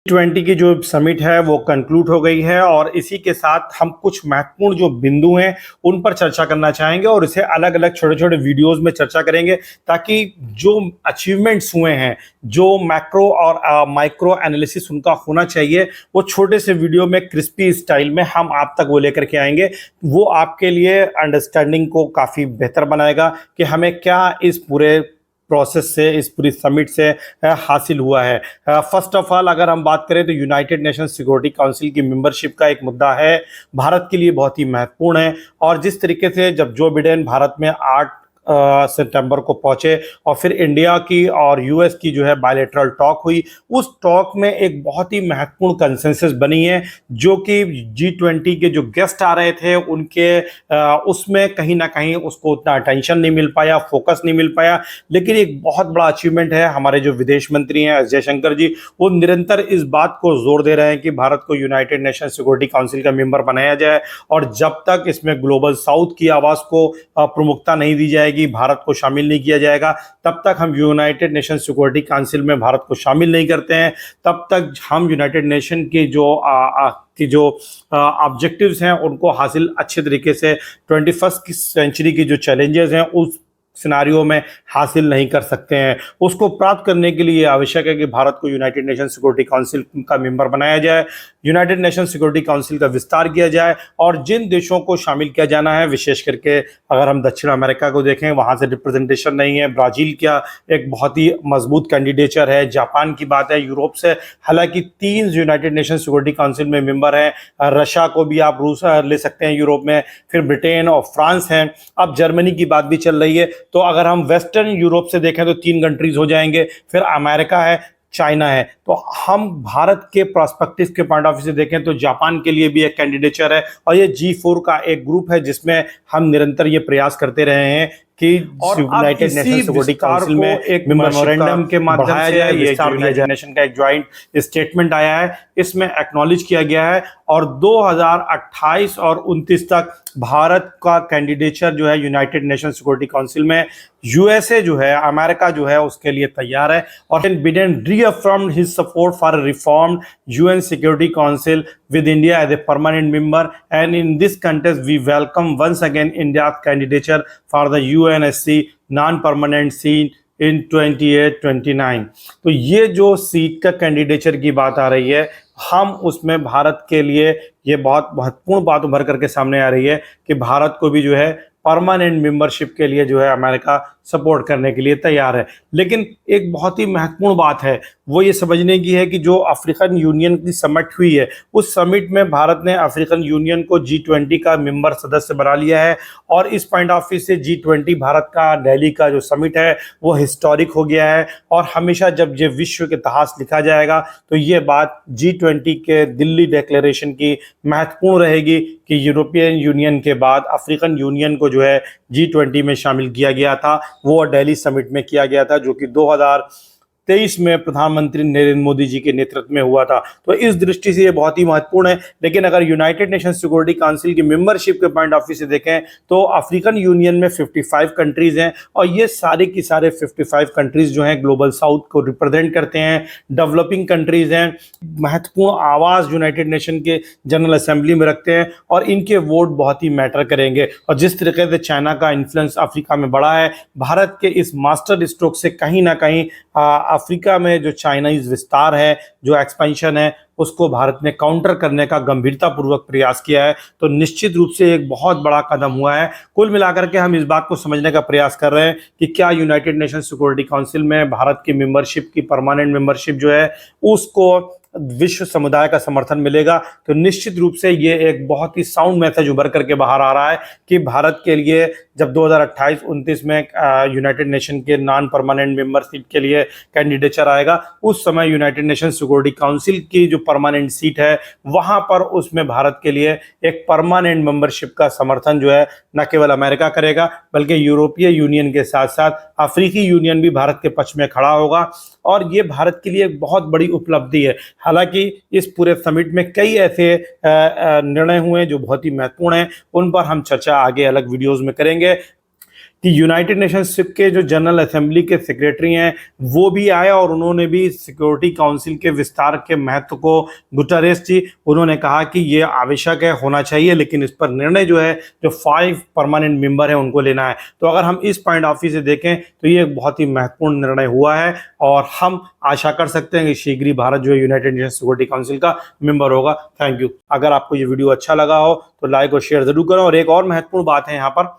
G20 की जो summit है वो कंक्लूड हो गई है और इसी के साथ हम कुछ महत्वपूर्ण जो बिंदु हैं उन पर चर्चा करना चाहेंगे और इसे अलग अलग छोटे छोटे वीडियोस में चर्चा करेंगे ताकि जो अचीवमेंट्स हुए हैं, जो मैक्रो और माइक्रो एनालिसिस उनका होना चाहिए, वो छोटे से वीडियो में क्रिस्पी स्टाइल में हम आप तक वो लेकर के आएंगे। वो आपके लिए अंडरस्टैंडिंग को काफ़ी बेहतर बनाएगा कि हमें क्या इस पूरे प्रोसेस से, इस पूरी समिट से हासिल हुआ है। फर्स्ट ऑफ ऑल अगर हम बात करें तो यूनाइटेड नेशन सिक्योरिटी काउंसिल की मेंबरशिप का एक मुद्दा है, भारत के लिए बहुत ही महत्वपूर्ण है। और जिस तरीके से जब जो बिडेन भारत में 8 सितंबर को पहुंचे और फिर इंडिया की और यूएस की जो है बायलैटरल टॉक हुई, उस टॉक में एक बहुत ही महत्वपूर्ण कंसेंसस बनी है जो कि G20 के जो गेस्ट आ रहे थे उनके उसमें कहीं ना कहीं उसको उतना अटेंशन नहीं मिल पाया, फोकस नहीं मिल पाया। लेकिन एक बहुत बड़ा अचीवमेंट है, हमारे जो विदेश मंत्री हैं एस जयशंकर जी, वो निरंतर इस बात को जोर दे रहे हैं कि भारत को यूनाइटेड नेशन सिक्योरिटी काउंसिल का मेंबर बनाया जाए और जब तक इसमें ग्लोबल साउथ की आवाज़ को प्रमुखता नहीं दी जाएगी, भारत को शामिल नहीं किया जाएगा, तब तक हम यूनाइटेड नेशन सिक्योरिटी काउंसिल में भारत को शामिल नहीं करते हैं। तब तक हम यूनाइटेड नेशन की जो ऑब्जेक्टिव्स हैं उनको हासिल अच्छे तरीके से 21st की सेंचुरी की जो चैलेंजेस हैं उस सिनारियो में हासिल नहीं कर सकते हैं। उसको प्राप्त करने के लिए आवश्यक है कि भारत को यूनाइटेड नेशन सिक्योरिटी काउंसिल का मेंबर बनाया जाए, यूनाइटेड नेशन सिक्योरिटी काउंसिल का विस्तार किया जाए और जिन देशों को शामिल किया जाना है, विशेष करके अगर हम दक्षिण अमेरिका को देखें वहाँ से रिप्रेजेंटेशन नहीं है, ब्राज़ील का एक बहुत ही मजबूत कैंडिडेचर है, जापान की बात है, यूरोप से हालांकि 3 यूनाइटेड नेशन सिक्योरिटी काउंसिल में मेंबर हैं, रशिया को भी आप रूस ले सकते हैं यूरोप में, फिर ब्रिटेन और फ्रांस हैं, अब जर्मनी की बात भी चल रही है। तो अगर हम वेस्टर्न यूरोप से देखें तो 3 कंट्रीज हो जाएंगे, फिर अमेरिका है, चाइना है। तो हम भारत के प्रोस्पेक्टिव के पॉइंट ऑफ व्यू से देखें तो जापान के लिए भी एक कैंडिडेचर है और ये G4 का एक ग्रुप है जिसमें हम निरंतर ये प्रयास करते रहे हैं कि यूनाइटेड नेशन सिक्योरिटी काउंसिल में एक मेमोरेंडम के माध्यम से ये यूनाइटेड नेशन का एक ज्वाइंट स्टेटमेंट आया है, इसमें एक्नॉलेज किया गया है और 2028 और 29 तक भारत का कैंडिडेचर जो है यूनाइटेड नेशन सिक्योरिटी काउंसिल में यूएसए जो है, अमेरिका जो है उसके लिए तैयार है। और Biden reaffirmed his support for reformed UN security council with India as a permanent member, and in this contest we welcome once again India's candidature for the UNSC non-permanent seat in 28-29। तो ये जो seat का candidature की बात आ रही है, हम उसमें भारत के लिए ये बहुत महत्वपूर्ण बात उभर करके सामने आ रही है कि भारत को भी जो है परमानेंट मेंबरशिप के लिए जो है अमेरिका सपोर्ट करने के लिए तैयार है। लेकिन एक बहुत ही महत्वपूर्ण बात है वो ये समझने की है कि जो अफ्रीकन यूनियन की समिट हुई है, उस समिट में भारत ने अफ्रीकन यूनियन को G20 का मेंबर सदस्य बना लिया है और इस पॉइंट ऑफ व्यू से G20 भारत का दिल्ली का जो समिट है वो हिस्टोरिक हो गया है। और हमेशा जब ये विश्व के इतिहास लिखा जाएगा तो ये बात G20 के दिल्ली डिक्लेरेशन की महत्वपूर्ण रहेगी कि यूरोपियन यूनियन के बाद अफ्रीकन यूनियन को जो है G20 में शामिल किया गया था, वो दिल्ली समिट में किया गया था जो कि 2023 में प्रधानमंत्री नरेंद्र मोदी जी के नेतृत्व में हुआ था। तो इस दृष्टि से ये बहुत ही महत्वपूर्ण है। लेकिन अगर यूनाइटेड नेशन सिक्योरिटी काउंसिल की मेंबरशिप के पॉइंट ऑफ व्यू से देखें तो अफ्रीकन यूनियन में 55 कंट्रीज हैं और ये सारे की सारे 55 कंट्रीज जो हैं ग्लोबल साउथ को रिप्रेजेंट करते हैं, डेवलपिंग कंट्रीज हैं, महत्वपूर्ण आवाज़ यूनाइटेड नेशन के जनरल असेंबली में रखते हैं और इनके वोट बहुत ही मैटर करेंगे। और जिस तरीके से चाइना का इन्फ्लुएंस अफ्रीका में बढ़ा है, भारत के इस मास्टर स्ट्रोक से कहीं ना कहीं अफ्रीका में जो चाइनीज विस्तार है, जो एक्सपेंशन है, उसको भारत ने काउंटर करने का गंभीरतापूर्वक प्रयास किया है। तो निश्चित रूप से एक बहुत बड़ा कदम हुआ है। कुल मिलाकर के हम इस बात को समझने का प्रयास कर रहे हैं कि क्या यूनाइटेड नेशन सिक्योरिटी काउंसिल में भारत की मेंबरशिप की परमानेंट मेंबरशिप जो है उसको विश्व समुदाय का समर्थन मिलेगा। तो निश्चित रूप से ये एक बहुत ही साउंड मैसेज उभर करके बाहर आ रहा है कि भारत के लिए जब 2028-29 में यूनाइटेड नेशन के नॉन परमानेंट मेंबरशिप के लिए कैंडिडेचर आएगा, उस समय यूनाइटेड नेशन सिक्योरिटी काउंसिल की जो परमानेंट सीट है वहां पर उसमें भारत के लिए एक परमानेंट मेंबरशिप का समर्थन जो है न केवल अमेरिका करेगा बल्कि यूरोपीय यूनियन के साथ साथ अफ्रीकी यूनियन भी भारत के पक्ष में खड़ा होगा। और ये भारत के लिए एक बहुत बड़ी उपलब्धि है। हालांकि इस पूरे समिट में कई ऐसे निर्णय हुए जो बहुत ही महत्वपूर्ण हैं, उन पर हम चर्चा आगे अलग वीडियोस में करेंगे। कि यूनाइटेड नेशंस के जो जनरल असेंबली के सेक्रेटरी हैं वो भी आए और उन्होंने भी सिक्योरिटी काउंसिल के विस्तार के महत्व को, गुटरेस जी, उन्होंने कहा कि ये आवश्यक है, होना चाहिए, लेकिन इस पर निर्णय जो है जो 5 परमानेंट मेंबर है उनको लेना है। तो अगर हम इस पॉइंट ऑफ व्यू से देखें तो ये एक बहुत ही महत्वपूर्ण निर्णय हुआ है और हम आशा कर सकते हैं कि शीघ्र ही भारत जो है यूनाइटेड नेशन सिक्योरिटी काउंसिल का मेंबर होगा। Thank you. अगर आपको ये वीडियो अच्छा लगा हो तो लाइक और शेयर जरूर करें। और एक और महत्वपूर्ण बात है यहाँ पर